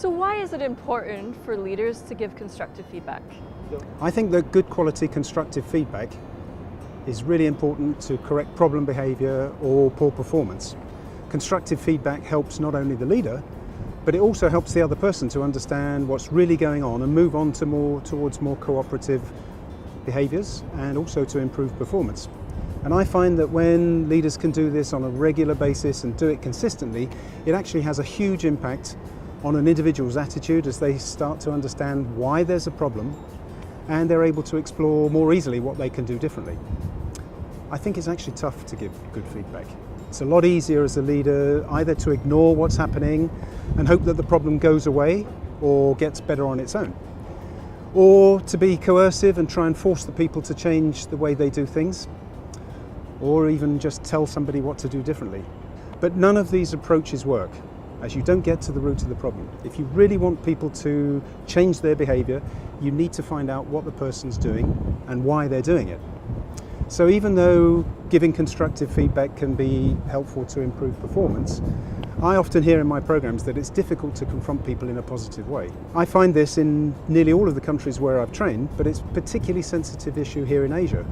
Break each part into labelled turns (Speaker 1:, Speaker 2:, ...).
Speaker 1: So why is it important for leaders to give constructive feedback?
Speaker 2: I think that good quality constructive feedback is really important to correct problem behaviour or poor performance. Constructive feedback helps not only the leader, but it also helps the other person to understand what's really going on and move on to towards more cooperative behaviours and also to improve performance. And I find that when leaders can do this on a regular basis and do it consistently, it actually has a huge impact on an individual's attitude as they start to understand why there's a problem and they're able to explore more easily what they can do differently. I think it's actually tough to give good feedback. It's a lot easier as a leader either to ignore what's happening and hope that the problem goes away or gets better on its own, or to be coercive and try and force the people to change the way they do things, or even just tell somebody what to do differently. But none of these approaches work, as you don't get to the root of the problem. If you really want people to change their behaviour, you need to find out what the person's doing and why they're doing it. So even though giving constructive feedback can be helpful to improve performance, I often hear in my programs that it's difficult to confront people in a positive way. I find this in nearly all of the countries where I've trained, but it's a particularly sensitive issue here in Asia,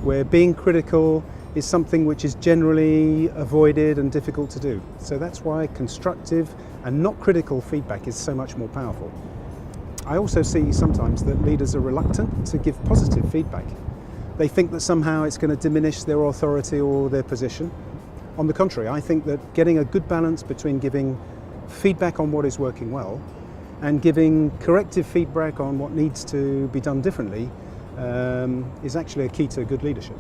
Speaker 2: where being critical is something which is generally avoided and difficult to do. So that's why constructive and not critical feedback is so much more powerful. I also see sometimes that leaders are reluctant to give positive feedback. They think that somehow it's going to diminish their authority or their position. On the contrary, I think that getting a good balance between giving feedback on what is working well and giving corrective feedback on what needs to be done differently is actually a key to good leadership.